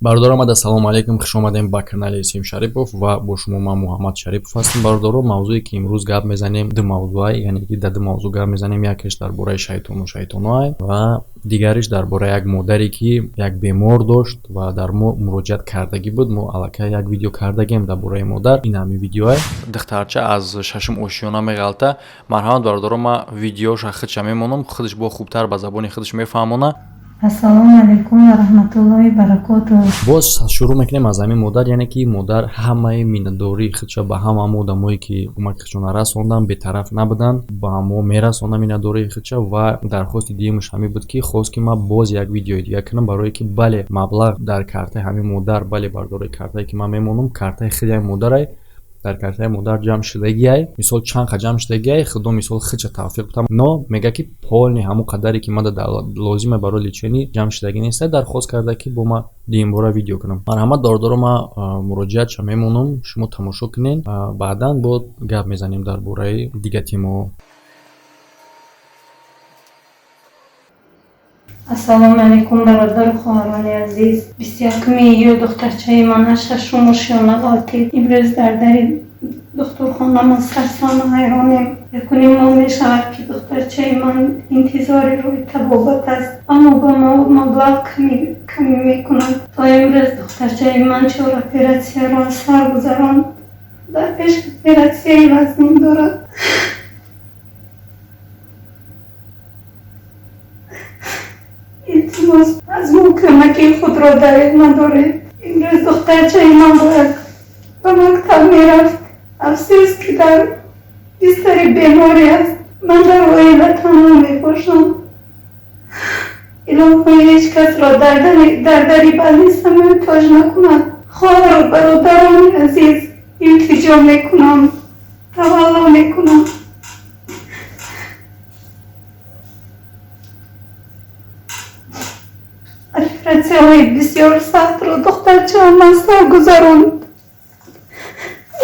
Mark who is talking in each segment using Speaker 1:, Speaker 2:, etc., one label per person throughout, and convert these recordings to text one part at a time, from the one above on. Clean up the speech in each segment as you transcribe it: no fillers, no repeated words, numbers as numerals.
Speaker 1: Бардорам ада салом алейкум, хуш омадем ба канали Сим Шарипов ва бо шумо ман Муҳаммад Шарипов ҳастам. Бардоро мавзӯе ки имрӯз гап мезанем ду мавзӯае, яъне ки дар ду мавзӯъ гап мезанем. Якеш дар бораи шайтону шайтонае ва дигариш дар бораи як модаре ки як бемор дошт ва дар мо муроҷиат кардагӣ буд. Мо аллакай як видео кардагем дар бораи модар. Ин ҳамин видеое. Духтарча аз шашум ошиёна меғалта. Марҳамат бардоро, ман видеоша худша мемонам, худш бо хубтар ба забони худш мефаҳмона.
Speaker 2: Ассалому алейкум ва раҳматуллоҳи баракатуҳ.
Speaker 1: Боз шурӯъ мекунем аз ҳамин модар, яъне ки модар ҳамаи миннатдории худша ба ҳама одамое ки кӯмакашона расондан, бетараф набудан, ба мо мерасонам миннатдории худша. Ва дархости дигимаш ҳамин буд ки хост ки ман боз як видеои дига кунам, барое ки бале маблағ дар картаи ҳамин модар, бале бардори картае ки ман мемонам, картаи хеле модарай дар картаи модар ҷамъ шудагиай, мисол чанқа ҷамъ шудагиай, худо мисол худша тавфиқ бутам, но мега ки полни ҳамон қадаре ки ман лозима барои личени ҷамъ шудагӣ неста, дархост карда ки бо ман дигимбора видео кунам. Марҳамат бардоро, ман муроҷиатша мемонам, шумо тамошо кунен, баъдан бо гап мезанем дар бораи дига темаҳо.
Speaker 2: Ассалому алейкум бародару хоҳарони азиз. 21 июл духтарчаи ман шашум ошиёна ғалтид. Имрӯз дар дари духтурхона ман сарсону ҳайронем. Якуним мол мешавад ки духтарчаи ман интизори рӯи табобат аст, аммо ба мо маблағ камӣ мекунад. То имрӯз духтарчаи ман 4 оператсияро сар гузаронд. дар пеш оператсияи вазнин дорад. илтимос аз мо кӯмаки худро даред надоред. имрӯз духтарчаи ман бояд ба мактаб мерафт. афсӯс ки дар бистари беморӣ аст. ман дар оила танҳо мебошам. илоҳо ҳеҷ касро дар дари балниса муҳтоҷ накунад. хоҳару бародарони азиз, илтиҷо мекунам, тавалло мекунам. оператсияҳои бисёр сахтро духтарчаам ман сар гузаронд.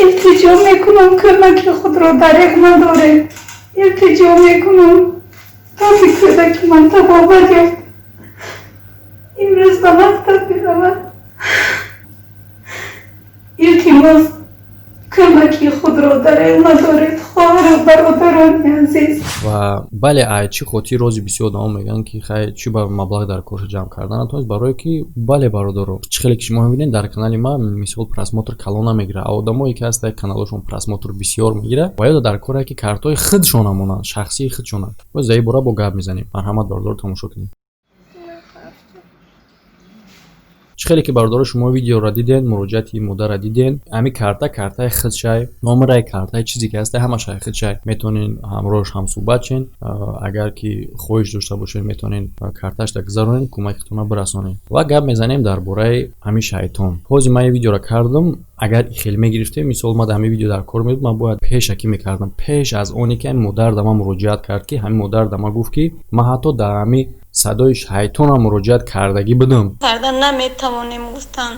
Speaker 2: илтиҷо мекунам, кӯмаки худро дареғ надоред. илтиҷо мекунам, то ки кӯдаки ман табобат ёфт, имрӯз ба мактаб биравад. илтимос, кӯмаки худро дареғ надоред, хоҳару бародарони азиз.
Speaker 1: ва бале чӣ хотир рози бисёр одамо мегӯянд ки хай чӣ ба маблағ дар корша ҷамъ кардан натавонист, барое ки бале бародаро, чӣ хеле ки шумо мебинед дар канали ман мисол просмотр калон намегира. Одамое ки ҳастанд каналошон просмотр бисёр мегира ва ё дар корае ки картои худшон монанд, шахсии худшонанд. за ин бора бо гап мезанем. марҳамат бародаро, тамошо кунед. чӣ хеле ки бардоро шумо видеоро диден, муроҷиати модара диден, ҳамин картаи худшай, номераи картаи чизе ки ҳаста ҳамашай худшай. метавонен ҳамроҳш ҳамсӯҳбат шен, агар ки хоҳиш дошта бошед метавонен карташда гузаронед, кӯмакатона бирасонед. ва гап мезанем дар бораи ҳамин шайтон. ҳозир ман ин видеоро кардам. агар хеле мегирифтем, мисол ман ҳамин видео дар кор мебуд, ман бояд пешакӣ мекардам, пеш аз оне ки ҳамин модар да ман муроҷиат кард, ки ҳамин модар да ман гуфт ки ман ҳатто дар ҳамин садои шайтонам муроҷиат кардагӣ будам.
Speaker 3: кардан наметавонем гуфтан.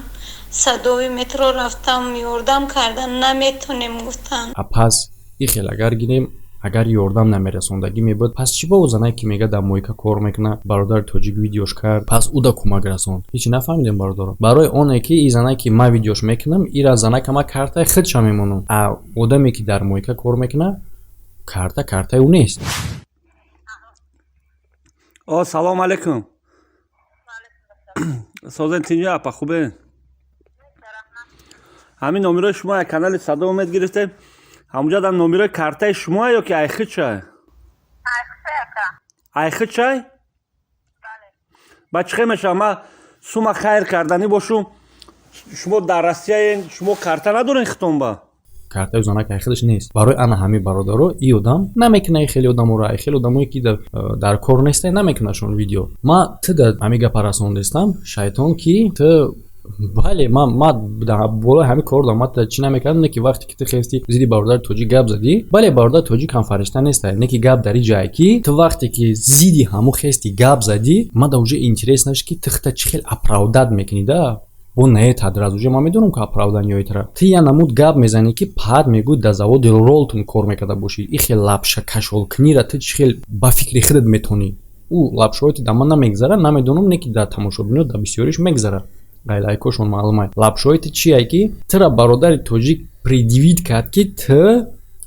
Speaker 3: садои метро рафтам, ёрдам кардан наметавонем гуфтан.
Speaker 1: пас ин хел агар гирем, агар ёрдам намерасондагӣ мебуд, пас чӣ бо занае ки мега дар моҳика кор мекуна, бародари тоҷик видеош кард, пас ӯ да кӯмак расонд. ҳеҷ нафаҳмидем бародаро. барои оне ки ин занае ки ман видеош мекунам, ира занака ман картаи худша мемонам. одаме ки дар моҳика кор мекуна, картаи ӯ нест.
Speaker 4: салому алейкум. созен тинҷо апа хубе? ҳамин номерои шумо як канали садо омед гирифтем. ҳамуҷа дар номерои картаи шумо ё ки айхудшай? айхудшай? ба чӣ хел мешавад? ман сума хайр карданӣ бошум. шумо дар Россияен, шумо карта надорен хитонба?
Speaker 1: картаи занака худаш нест. барои ана ҳамин бародаро ин одам намекуна, хеле одаморо, хеле одамое ки дар кор нестанд намекунашон видео. ман ту да ҳамин гапа расондистам, шайтон ки ту бале ман болои ҳамин кор дам. ман чӣ намекардам, не ки вақте ки ту хести зидди бародари тоҷик гап задӣ, бале бародари тоҷик ҳам фаришта нест, не ки гап дар ин ҷае ки ту вақте ки зидди ҳамун хести гап задӣ, ман да уже интерес нашд ки ту хута чӣ хел оправдат мекунӣ да. бо наетадра уже ман медонам ки оправданияитра. Ти я намуд гап мезанӣ ки паҳад мегӯй дар заводи ролтон кор мекарда бошӣ. ин хел лапша кашолкунира ту чӣ хел ба фикри худат метонӣ. ӯ лапшаҳои ту да ман намегзара, намедонам, не ки дар тамошобиниё дар бисёриш мегзара. гайлайкошон маълумай лабшоити чие ки тира бародари тоҷик предивид кард ки ту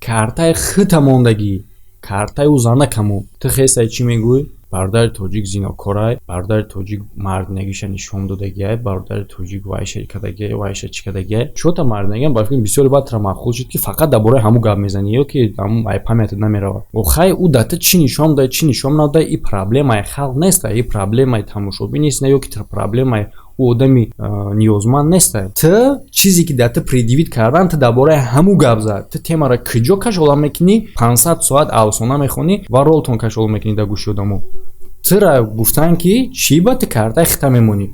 Speaker 1: картаи хита мондагӣ картаи ӯ занакамо ту хесай чӣ мегӯй бародари тоҷик зинокорай бародари тоҷик марднагиша нишон додагиай бародари тоҷик вайша кадагиай вайша чӣ кадагиай чота марднагиам ба фикр бисёре баъдтра маъқул шуд ки фақат дар бораи ҳамун гап мезанӣ ё ки ай памятат намеравад охай ӯ дата чӣ нишон дай чӣ нишон надай и проблемаи халқ неста и проблемаи тамошобин неста ё ки проблемаи ӯ одами ниёзманд неста ту чизе ки дар ту предивид кардан ту дар бораи ҳамун гап зад ту темаро куҷо кашола мекунӣ 500 соат афсона мехонӣ ва ролтон кашола мекунӣ дар гӯши одамо тура гуфтан ки чӣ ба ту картаи хита мемонӣ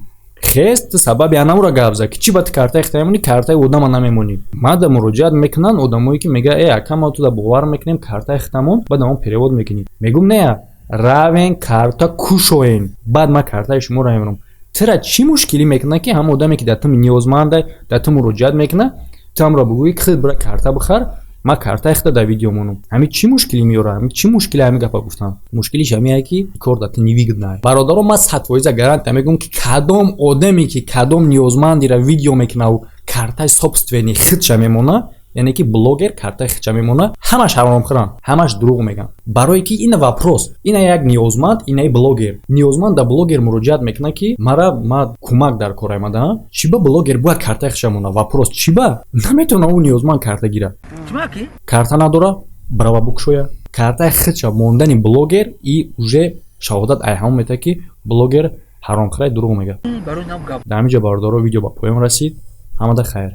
Speaker 1: хес ту сабаби анамура гап зад ки чӣ ба ту картаи хита мемонӣ картаи одама намемонӣ мада муроҷиат мекунанд одамое ки мега акама ту да бовар мекунем картаи хитамон баъд мо перевод мекунем мегум не равен карта кушоен баъд ман картаи шуморо мемонам тура чӣ мушкилӣ мекуна ки ҳама одаме ки дар ту ниёзманда дар ту муроҷиат мекуна ту ҳамро бигӯӣ ки хид бира карта бихар ман картаи хита дар видео монам ҳамин чӣ мушкилӣ меёра ҳамин чӣ мушкилӣ ҳамин гапа гуфтан мушкилиш ҳамине ки кор дар ту невигднай бародаро ман 100% гарантия мегӯям ки кадом одаме ки кадом ниёзмандира видео мекунаву картаи собственни хидша мемона яъне ки блогер картаи хидша мемона ҳамаш ҳаромхӯран ҳамаш дурӯғ меган барое ки ин вопрос ина як ниёзманд ина блогер ниёзманд да блогер муроҷиат мекуна ки ман кӯмак дар кор омадаам чӣ ба блогер бояд картаи хидша мона вопрос чӣ ба наметавона ӯ ниёзманд карта гира карта надора барава букшоя картаи хидша мондани блогер и уже шаҳодат айҳам мета ки блогер ҳаромхӯрай дурӯғ мегӯяд дар ҳамин ҷо бародаро видео ба поён расид ҳамада хайр